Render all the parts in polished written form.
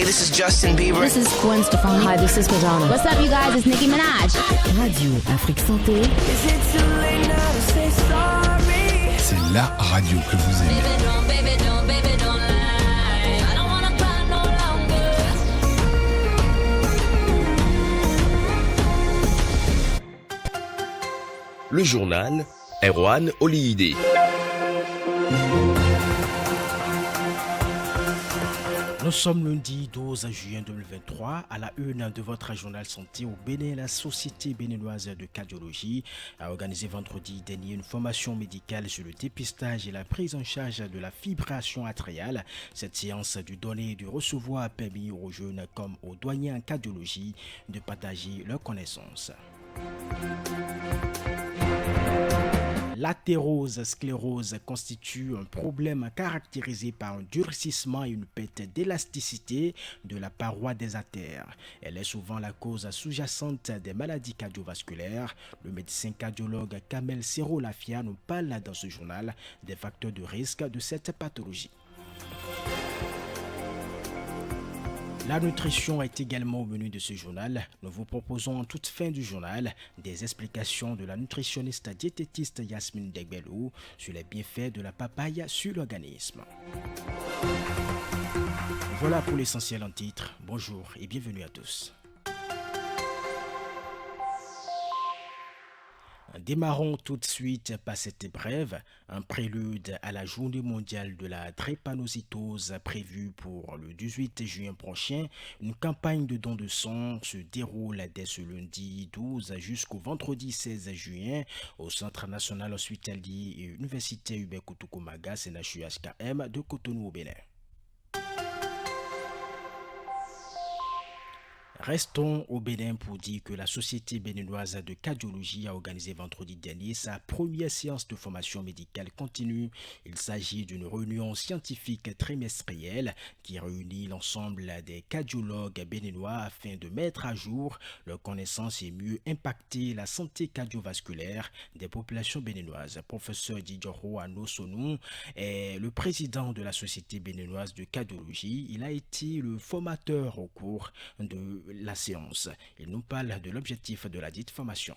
this is Justin Bieber. This is Gwen Stefani. Hi, this is Madonna. What's up, you guys? It's Nicki Minaj. Radio Afrique Santé. C'est la radio que vous aimez. Le journal Erwan Oliyide. Nous sommes lundi 12 juin 2023. À la une de votre journal santé au Bénin, la Société béninoise de cardiologie a organisé vendredi dernier une formation médicale sur le dépistage et la prise en charge de la fibrillation atriale. Cette séance du donner et du recevoir a permis aux jeunes comme aux douaniers en cardiologie de partager leurs connaissances. L'athérosclérose constitue un problème caractérisé par un durcissement et une perte d'élasticité de la paroi des artères. Elle est souvent la cause sous-jacente des maladies cardiovasculaires. Le médecin cardiologue Kamel Serolafia nous parle dans ce journal des facteurs de risque de cette pathologie. La nutrition est également au menu de ce journal. Nous vous proposons en toute fin du journal des explications de la nutritionniste diététiste Yasmine Degbelou sur les bienfaits de la papaye sur l'organisme. Voilà pour l'essentiel en titre. Bonjour et bienvenue à tous. Démarrons tout de suite par cette épreuve, un prélude à la journée mondiale de la drépanocytose prévue pour le 18 juin prochain. Une campagne de dons de sang se déroule dès ce lundi 12 jusqu'au vendredi 16 juin au Centre national hospitalier et universitaire Hubert Koutoukou-Maga, CNHU-HKM de Cotonou au Bénin. Restons au Bénin pour dire que la Société béninoise de cardiologie a organisé vendredi dernier sa première séance de formation médicale continue. Il s'agit d'une réunion scientifique trimestrielle qui réunit l'ensemble des cardiologues béninois afin de mettre à jour leurs connaissances et mieux impacter la santé cardiovasculaire des populations béninoises. Professeur Didjoro Anosonou est le président de la Société béninoise de cardiologie. Il a été le formateur au cours de la séance. Il nous parle de l'objectif de la dite formation.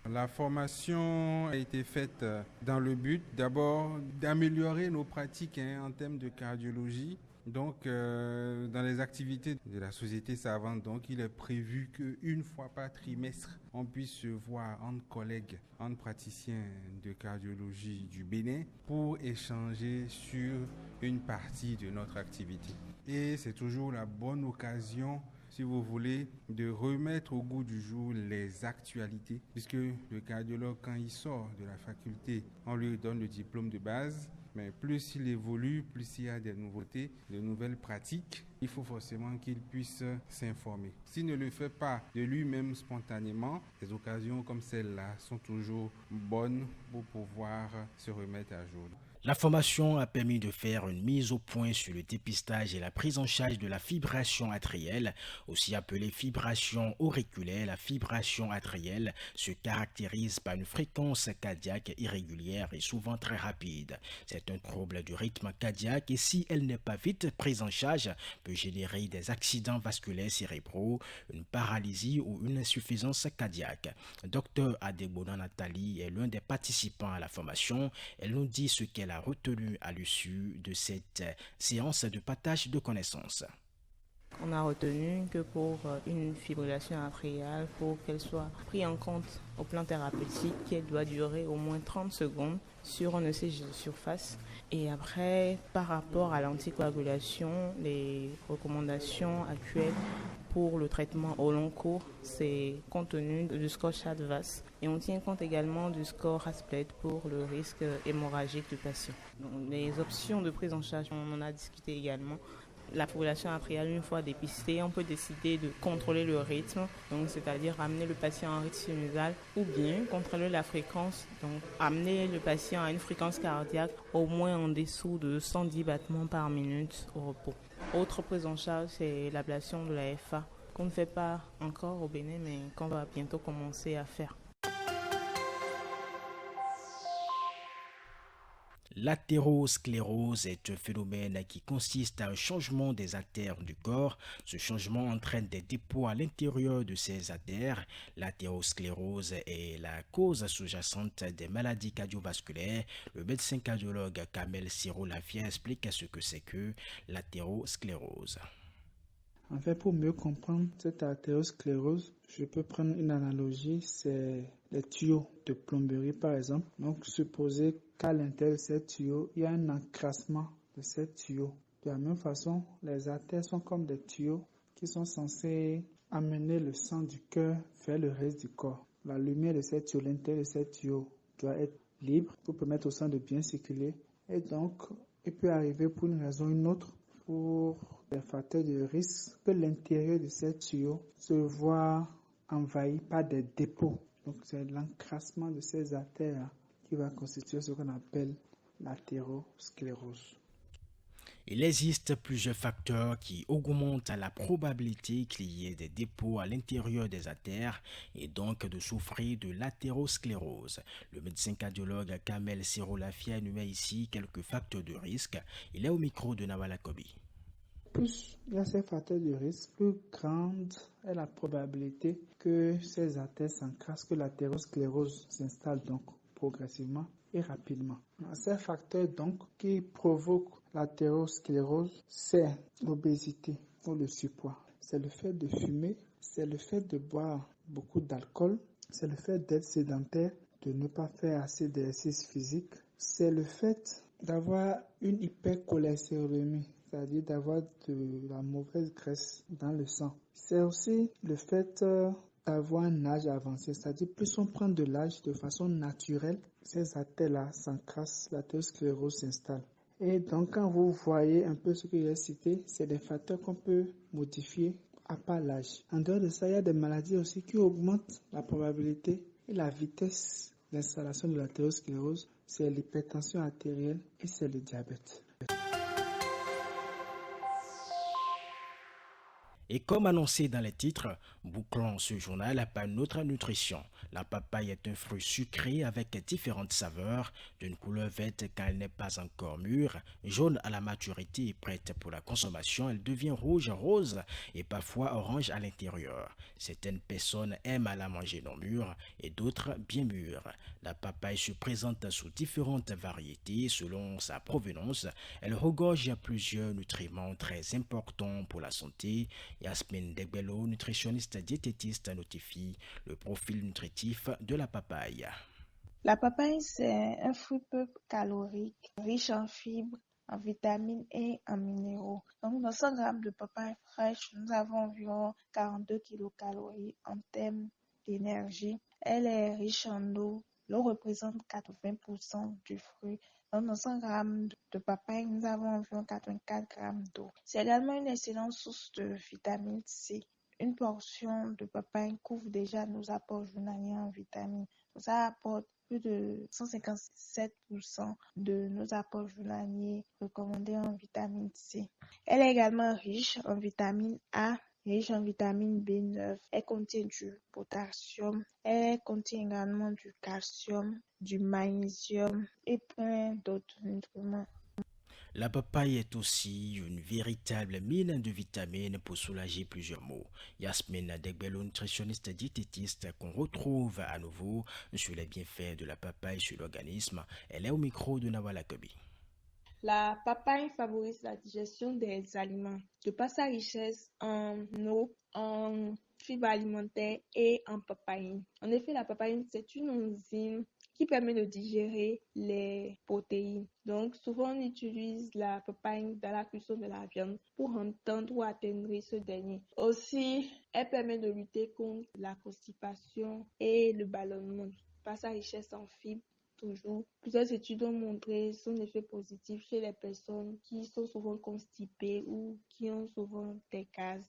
La formation a été faite dans le but d'abord d'améliorer nos pratiques en termes de cardiologie. Donc, dans les activités de la société savante, donc, il est prévu qu'une fois par trimestre, on puisse se voir entre collègues, entre praticiens de cardiologie du Bénin pour échanger sur une partie de notre activité. Et c'est toujours la bonne occasion, si vous voulez, de remettre au goût du jour les actualités, puisque le cardiologue, quand il sort de la faculté, on lui donne le diplôme de base, mais plus il évolue, plus il y a des nouveautés, de nouvelles pratiques, il faut forcément qu'il puisse s'informer. S'il ne le fait pas de lui-même spontanément, des occasions comme celle-là sont toujours bonnes pour pouvoir se remettre à jour. La formation a permis de faire une mise au point sur le dépistage et la prise en charge de la fibrillation atrielle, aussi appelée fibrillation auriculaire. La fibrillation atrielle se caractérise par une fréquence cardiaque irrégulière et souvent très rapide. C'est un trouble du rythme cardiaque et si elle n'est pas vite prise en charge, peut générer des accidents vasculaires cérébraux, une paralysie ou une insuffisance cardiaque. Dr Adebona Nathalie est l'un des participants à la formation. Elle nous dit ce qu'elle a retenu à l'issue de cette séance de partage de connaissances. On a retenu que pour une fibrillation atriale, pour qu'elle soit prise en compte au plan thérapeutique, elle doit durer au moins 30 secondes sur un ECG de surface. Et après, par rapport à l'anticoagulation, les recommandations actuelles pour le traitement au long cours, c'est compte tenu du score CHA2-VAS. Et on tient compte également du score ASPLED pour le risque hémorragique du patient. Donc, les options de prise en charge, on en a discuté également. La fibrillation atriale, une fois dépistée, on peut décider de contrôler le rythme, donc c'est-à-dire amener le patient en rythme sinusal ou bien contrôler la fréquence, donc amener le patient à une fréquence cardiaque au moins en dessous de 110 battements par minute au repos. Autre prise en charge, c'est l'ablation de la FA, qu'on ne fait pas encore au Bénin, mais qu'on va bientôt commencer à faire. L'athérosclérose est un phénomène qui consiste à un changement des artères du corps. Ce changement entraîne des dépôts à l'intérieur de ces artères. L'athérosclérose est la cause sous-jacente des maladies cardiovasculaires. Le médecin cardiologue Kamel Sirolafia explique ce que c'est que l'athérosclérose. En fait, pour mieux comprendre cette artériosclérose, je peux prendre une analogie, c'est les tuyaux de plomberie par exemple. Donc, supposez qu'à l'intérieur de ces tuyaux, il y a un encrassement de ces tuyaux. De la même façon, les artères sont comme des tuyaux qui sont censés amener le sang du cœur vers le reste du corps. La lumière de ces tuyaux, l'intérieur de ces tuyaux doit être libre pour permettre au sang de bien circuler. Et donc, il peut arriver pour une raison ou une autre, pour des facteurs de risque, que l'intérieur de ces tuyaux se voit envahi par des dépôts. Donc c'est l'encrassement de ces artères qui va constituer ce qu'on appelle l'athérosclérose. Il existe plusieurs facteurs qui augmentent la probabilité qu'il y ait des dépôts à l'intérieur des artères et donc de souffrir de l'athérosclérose. Le médecin cardiologue Kamel Sirolafia énumère ici quelques facteurs de risque. Il est au micro de Nawala Kobi. Plus il y a ces facteurs de risque, plus grande est la probabilité que ces artères s'encrassent, que l'athérosclérose s'installe donc progressivement et rapidement. Ces facteurs donc qui provoquent l'athérosclérose, c'est l'obésité ou le surpoids. C'est le fait de fumer, c'est le fait de boire beaucoup d'alcool, c'est le fait d'être sédentaire, de ne pas faire assez d'exercice physique, c'est le fait d'avoir une hypercholestérolémie, c'est-à-dire d'avoir de la mauvaise graisse dans le sang. C'est aussi le fait d'avoir un âge avancé, c'est-à-dire plus on prend de l'âge de façon naturelle, ces artères-là s'encrassent, l'athérosclérose s'installe. Et donc quand vous voyez un peu ce que j'ai cité, c'est des facteurs qu'on peut modifier à part l'âge. En dehors de ça, il y a des maladies aussi qui augmentent la probabilité et la vitesse d'installation de l'athérosclérose, c'est l'hypertension artérielle et c'est le diabète. Et comme annoncé dans les titres, bouclons ce journal par notre nutrition. La papaye est un fruit sucré avec différentes saveurs, d'une couleur verte quand elle n'est pas encore mûre, jaune à la maturité et prête pour la consommation, elle devient rouge, rose et parfois orange à l'intérieur. Certaines personnes aiment la manger non mûre et d'autres bien mûre. La papaye se présente sous différentes variétés selon sa provenance. Elle regorge plusieurs nutriments très importants pour la santé. Yasmine Degbello, nutritionniste diététiste, notifie le profil nutritif de la papaye. La papaye, c'est un fruit peu calorique, riche en fibres, en vitamines et en minéraux. Donc, dans 100 grammes de papaye fraîche, nous avons environ 42 kilocalories en termes d'énergie. Elle est riche en eau. L'eau représente 80% du fruit. Donc, dans 100 grammes de papaye, nous avons environ 84 grammes d'eau. C'est également une excellente source de vitamine C. Une portion de papaye couvre déjà nos apports journaliers en vitamines. Ça apporte plus de 157% de nos apports journaliers recommandés en vitamine C. Elle est également riche en vitamine A, riche en vitamine B9. Elle contient du potassium. Elle contient également du calcium, du magnésium et plein d'autres nutriments. La papaye est aussi une véritable mine de vitamines pour soulager plusieurs maux. Yasmine Degbello, nutritionniste diététiste qu'on retrouve à nouveau sur les bienfaits de la papaye sur l'organisme. Elle est au micro de Nawala Kobi. La papaye favorise la digestion des aliments de par sa richesse en eau, en fibres alimentaires et en papaïne. En effet, la papaïne, c'est une enzyme qui permet de digérer les protéines. Donc, souvent, on utilise la papaye dans la cuisson de la viande pour entendre ou atteindre ce dernier. Aussi, elle permet de lutter contre la constipation et le ballonnement par sa richesse en fibres. Toujours, plusieurs études ont montré son effet positif chez les personnes qui sont souvent constipées ou qui ont souvent des gaz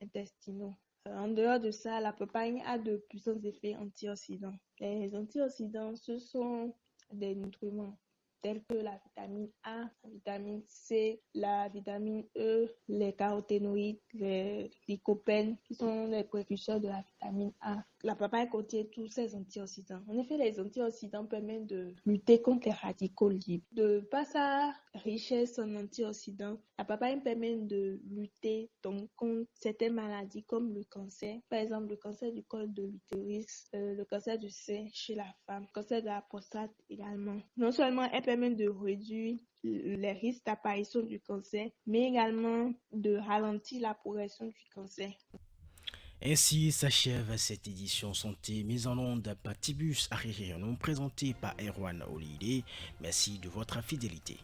intestinaux. En dehors de ça, la papaye a de puissants effets antioxydants. Les antioxydants, ce sont des nutriments tels que la vitamine A, la vitamine C, la vitamine E, les caroténoïdes, les lycopènes, qui sont les précurseurs de la vitamine A. la papaye contient tous ces antioxydants. En effet, les antioxydants permettent de lutter contre les radicaux libres. De par sa richesse en antioxydants, la papaye permet de lutter donc contre certaines maladies comme le cancer, par exemple le cancer du col de l'utérus, le cancer du sein chez la femme, le cancer de la prostate également. Non seulement elle permet de réduire les risques d'apparition du cancer, mais également de ralentir la progression du cancer. Ainsi s'achève cette édition santé mise en onde par Tibus Aririanou, présentée par Erwan Olide. Merci de votre fidélité.